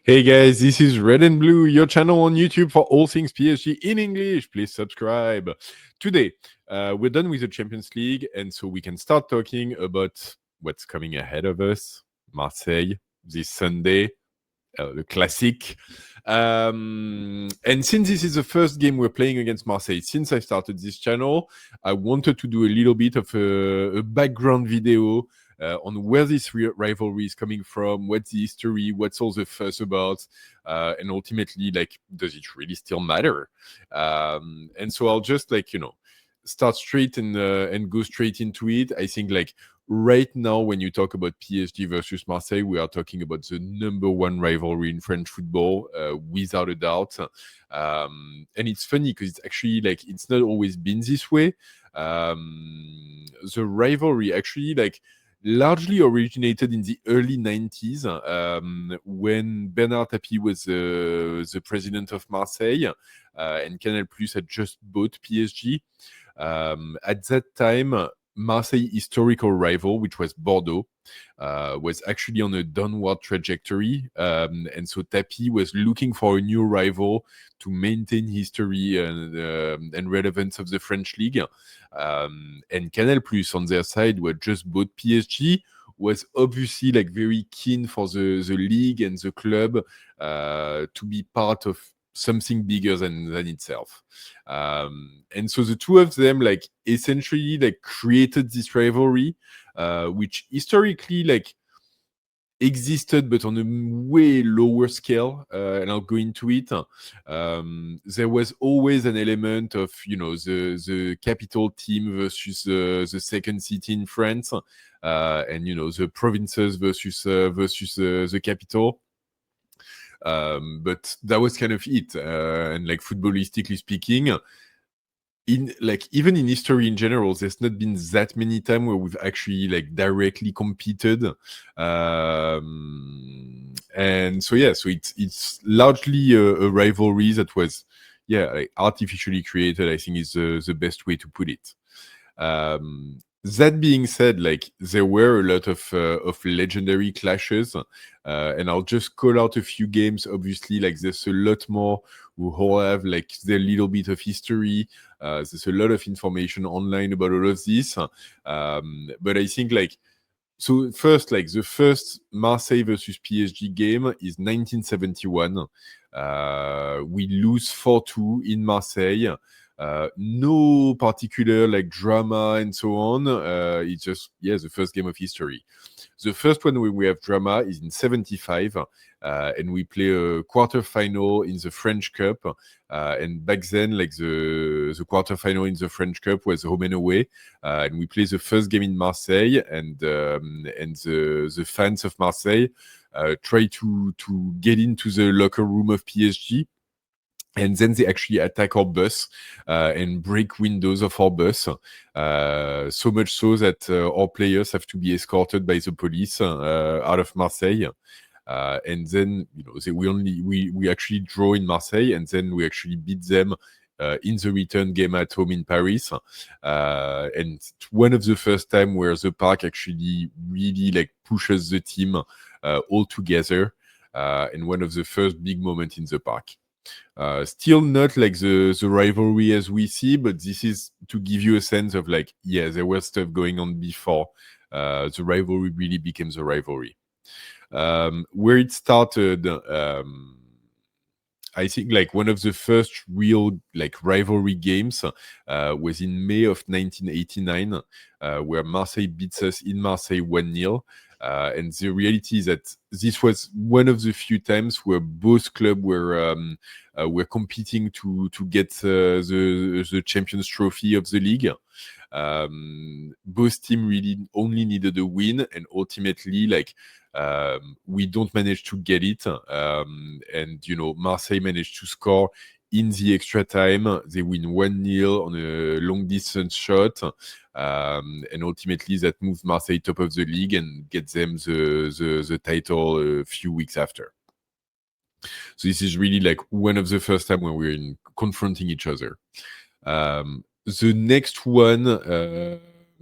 Hey guys, this is Red and Blue, your channel on YouTube for all things PSG in English. Please subscribe. Today, we're done with the Champions League, and so we can start talking about what's coming ahead of us. Marseille this Sunday, Le Classique. And since this is the first game we're playing against Marseille, since I started this channel, I wanted to do a little bit of a background video on where this rivalry is coming from, what's the history, what's all the fuss about, and ultimately, like, does it really still matter? And so I'll just start straight and go straight into it. I think right now, when you talk about PSG versus Marseille, we are talking about the number one rivalry in French football, without a doubt. And it's funny because it's actually it's not always been this way. The rivalry actually largely originated in the early 90s, when Bernard Tapie was the president of Marseille, and Canal Plus had just bought PSG. At that time, Marseille historical rival, which was Bordeaux, was actually on a downward trajectory. And so Tapie was looking for a new rival to maintain history and relevance of the French league. And Canal Plus on their side, who had just bought PSG, was obviously very keen for the league and the club to be part of something bigger than itself. And so the two of them essentially created this rivalry, which historically existed but on a way lower scale, and I'll go into it. There was always an element of the capital team versus the second city in France, and the provinces versus the capital. But that was kind of it. And footballistically speaking, even in history in general, there's not been that many times where we've actually directly competed. And so it's largely a rivalry that was artificially created, I think is the best way to put it. That being said, there were a lot of legendary clashes, and I'll just call out a few games. Obviously, there's a lot more who all have their little bit of history. There's a lot of information online about all of this, but I think so first, the first Marseille versus PSG game is 1971. We lose 4-2 in Marseille. No particular drama and so on. It's just the first game of history. The first one when we have drama is in 75, and we play a quarterfinal in the French Cup. And back then, the quarterfinal in the French Cup was home and away, and we play the first game in Marseille, and the fans of Marseille try to get into the locker room of PSG. And then they actually attack our bus and break windows of our bus. So much so that our players have to be escorted by the police out of Marseille. And then we actually draw in Marseille, and then we actually beat them in the return game at home in Paris. And one of the first time where the park actually really pushes the team all together, and one of the first big moments in the park. Still not the rivalry as we see, but this is to give you a sense of there was stuff going on before the rivalry really became the rivalry. Where it started, I think one of the first real rivalry games was in May of 1989, where Marseille beats us in Marseille 1-0. And the reality is that this was one of the few times where both clubs were competing to get the Champions Trophy of the league. Both teams really only needed a win, and ultimately, we don't manage to get it. And Marseille managed to score in the extra time. They win 1-0 on a long distance shot. And ultimately that moves Marseille top of the league and gets them the title a few weeks after. So this is really one of the first time when we're confronting each other. The next one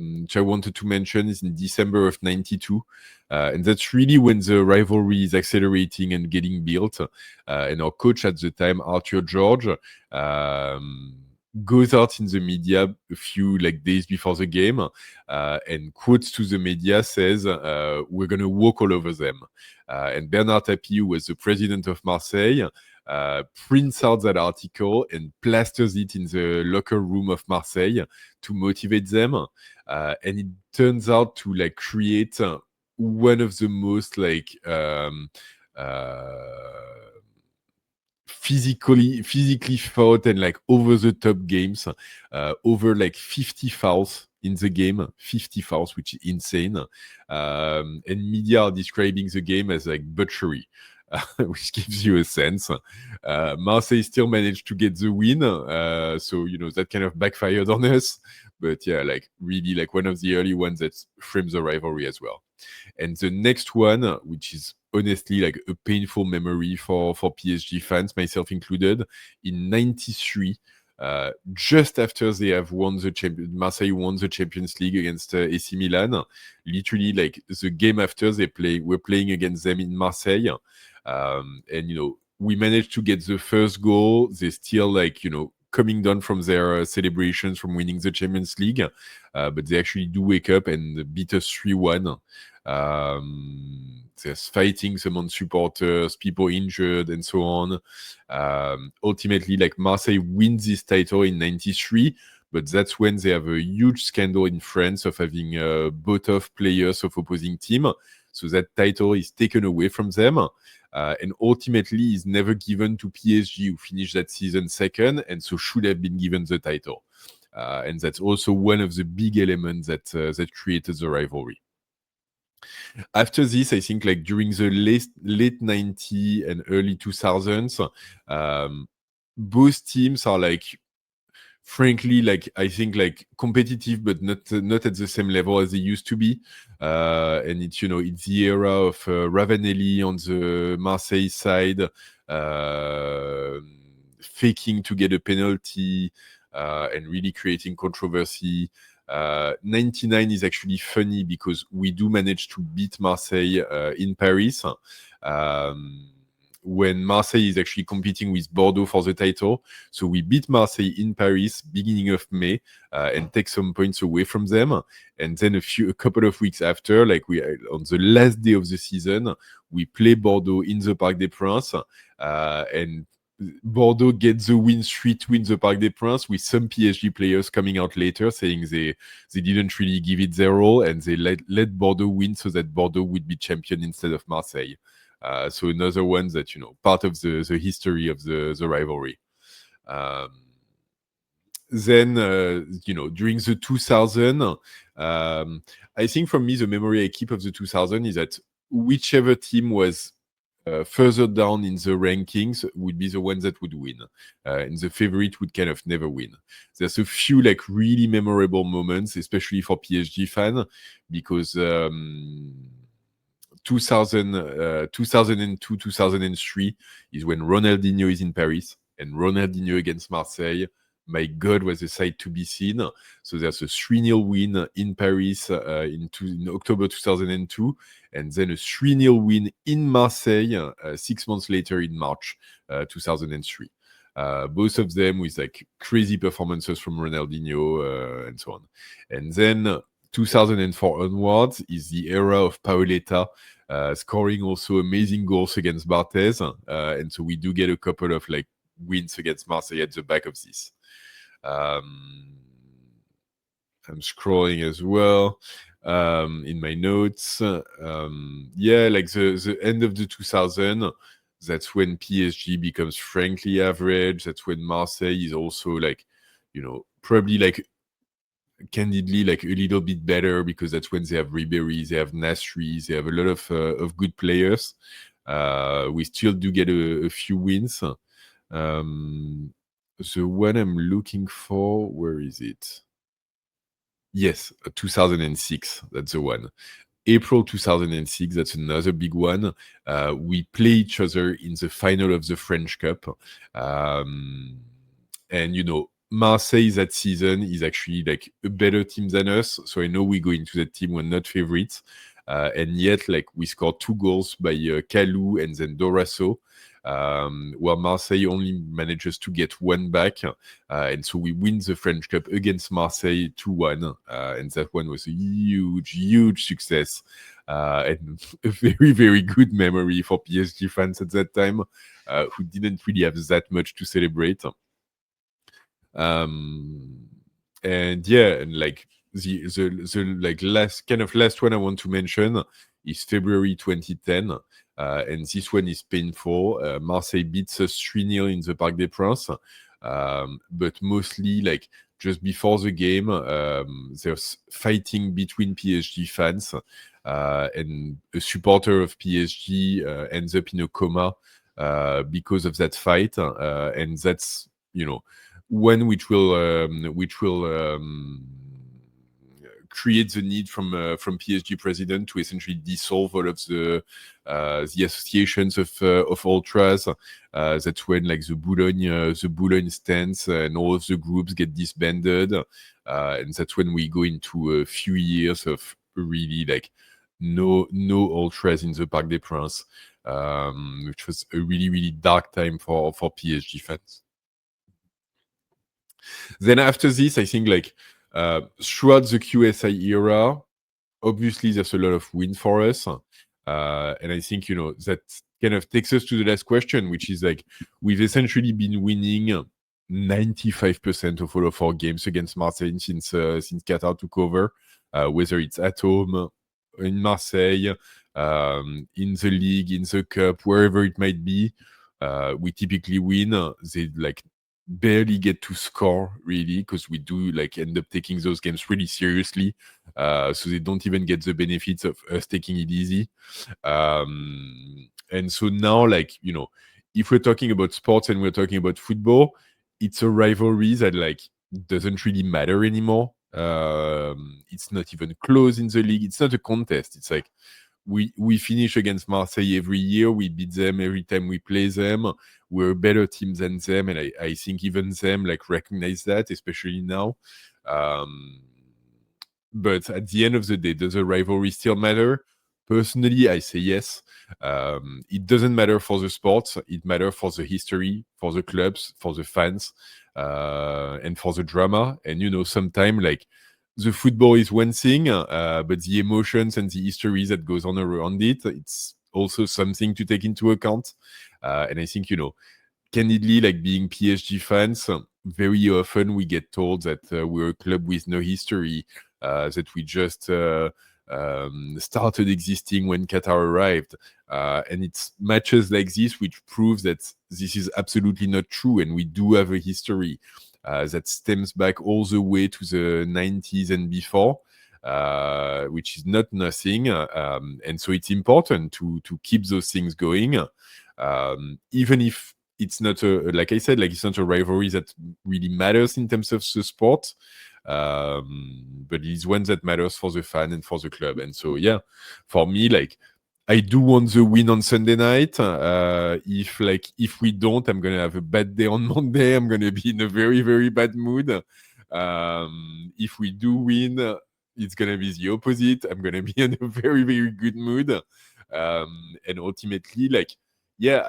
which I wanted to mention is in December of '92, and that's really when the rivalry is accelerating and getting built. And our coach at the time, Arthur George, goes out in the media a few days before the game, and quotes to the media, says, "We're going to walk all over them." And Bernard Tapie, who was the president of Marseille, prints out that article and plasters it in the locker room of Marseille to motivate them. And it turns out to create one of the most physically fought and over the top games, over 50 fouls in the game, 50 fouls, which is insane. And media are describing the game as butchery. Which gives you a sense. Marseille still managed to get the win, so that kind of backfired on us. But yeah, really one of the early ones that frames the rivalry as well. And the next one, which is honestly a painful memory for PSG fans, myself included, in '93. Just after they have Marseille won the Champions League against AC Milan. Literally, the game after we're playing against them in Marseille. And we managed to get the first goal. They still coming down from their celebrations from winning the Champions League, but they actually do wake up and beat us 3-1. There's fighting among supporters, people injured, and so on. Ultimately, Marseille wins this title in '93, but that's when they have a huge scandal in France of having bought off players of opposing team. So that title is taken away from them. And ultimately is never given to PSG, who finished that season second, and so should have been given the title. And that's also one of the big elements that created the rivalry. After this, I think during the late 90s and early 2000s, both teams are frankly, I think competitive, but not at the same level as they used to be. And it's it's the era of Ravanelli on the Marseille side, faking to get a penalty, and really creating controversy. 99 is actually funny because we do manage to beat Marseille in Paris. When Marseille is actually competing with Bordeaux for the title. So we beat Marseille in Paris beginning of May, and take some points away from them. And then a couple of weeks after, on the last day of the season, we play Bordeaux in the Parc des Princes, and Bordeaux gets the win 3-2 in the Parc des Princes, with some PSG players coming out later saying they didn't really give it their all, and they let Bordeaux win so that Bordeaux would be champion instead of Marseille. So another one that, part of the history of the rivalry. Then, during the 2000, I think for me, the memory I keep of the 2000 is that whichever team was further down in the rankings would be the one that would win. And the favorite would kind of never win. There's a few really memorable moments, especially for PSG fan, because 2002, 2003 is when Ronaldinho is in Paris, and Ronaldinho against Marseille, my God, was a sight to be seen. So there's a 3-0 win in Paris in October 2002, and then a 3-0 win in Marseille 6 months later in March 2003. Both of them with crazy performances from Ronaldinho and so on. And then 2004 onwards is the era of Paoletta, scoring also amazing goals against Barthez. And so we do get a couple of wins against Marseille at the back of this. I'm scrolling as well in my notes. The end of the 2000, that's when PSG becomes frankly average. That's when Marseille is also probably candidly a little bit better, because that's when they have Ribéry, they have Nasri, they have a lot of good players. We still do get a few wins. The one I'm looking for, where is it? Yes, 2006, that's the one. April 2006, that's another big one. We play each other in the final of the French Cup. And, Marseille that season is actually like a better team than us. So I know we go into that team, we're not favorites. And yet, like, we scored 2 goals by Kalou and then Dorasso, while Marseille only manages to get 1 back. And so we win the French Cup against Marseille 2-1. And that one was a huge, huge success. And a very, very good memory for PSG fans at that time, who didn't really have that much to celebrate. And yeah, and like the like last one I want to mention is February 2010. And this one is painful. Marseille beats us 3-0 in the Parc des Princes. But mostly, like, just before the game, there's fighting between PSG fans, and a supporter of PSG ends up in a coma because of that fight. And that's, one which will create the need from PSG president to essentially dissolve all of the associations of ultras. That's when, like, the Boulogne stands and all of the groups get disbanded, and that's when we go into a few years of really, like, no ultras in the Parc des Princes, which was a really, really dark time for PSG fans. Then after this, I think, like, throughout the QSI era, obviously there's a lot of win for us. And I think, that kind of takes us to the last question, which is, like, we've essentially been winning 95% of all of our games against Marseille since Qatar took over, whether it's at home, in Marseille, in the league, in the cup, wherever it might be. We typically win. They, like, barely get to score, really, because we do, like, end up taking those games really seriously. So they don't even get the benefits of us taking it easy. And so now, like, if we're talking about sports and we're talking about football, it's a rivalry that, like, doesn't really matter anymore. It's not even close in the league. It's not a contest. It's like we finish against Marseille every year. We beat them every time we play them. We're a better team than them, and I think even them, like, recognize that, especially now. But at the end of the day, does a rivalry still matter? Personally, I say yes. It doesn't matter for the sports. It matters for the history, for the clubs, for the fans, and for the drama. And, sometimes, like, the football is one thing, but the emotions and the history that goes on around it, it's also something to take into account. And I think, candidly, like, being PSG fans, very often we get told that we're a club with no history, that we just started existing when Qatar arrived. And it's matches like this which proves that this is absolutely not true, and we do have a history that stems back all the way to the 90s and before, which is not nothing. And so it's important to keep those things going, even if it's not like I said, like, it's not a rivalry that really matters in terms of the sport, but it's one that matters for the fan and for the club. And so, yeah, for me, like, I do want the win on Sunday night. If we don't, I'm gonna have a bad day on Monday. I'm gonna be in a very, very bad mood. If we do win, it's gonna be the opposite. I'm gonna be in a very, very good mood. And ultimately, like, yeah,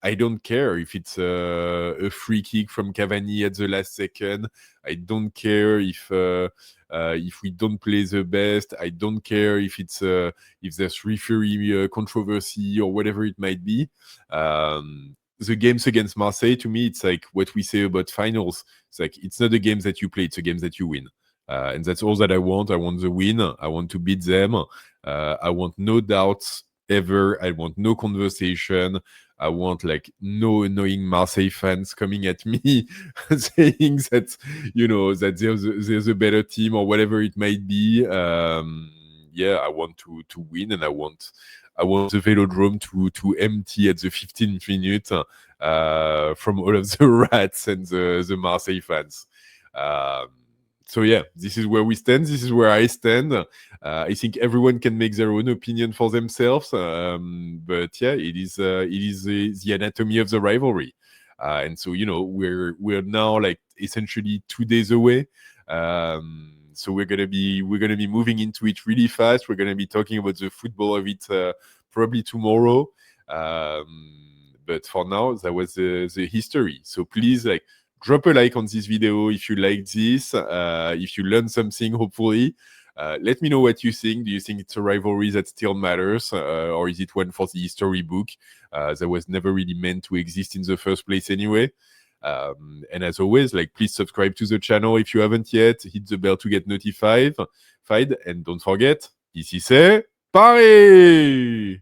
I don't care if it's a free kick from Cavani at the last second. I don't care if we don't play the best. I don't care if there's referee controversy or whatever it might be. The games against Marseille, to me, it's like what we say about finals. It's like, it's not the games that you play, it's the games that you win. And that's all that I want. I want the win. I want to beat them. I want no doubts ever. I want no conversation. I want, like, no annoying Marseille fans coming at me saying that, that there's a better team or whatever it might be. Yeah, I want to win, and I want the Vélodrome to empty at the 15th minute from all of the rats and the Marseille fans. So yeah, this is where we stand. This is where I stand. I think everyone can make their own opinion for themselves. But yeah, it is the anatomy of the rivalry. And so, we're now like essentially 2 days away. So we're gonna be moving into it really fast. We're gonna be talking about the football of it probably tomorrow. But for now, that was the history. So please, like, drop a like on this video if you like this. If you learned something, hopefully. Let me know what you think. Do you think it's a rivalry that still matters, or is it one for the history book that was never really meant to exist in the first place anyway? And as always, like, please subscribe to the channel if you haven't yet. Hit the bell to get notified. And don't forget, ici c'est Paris!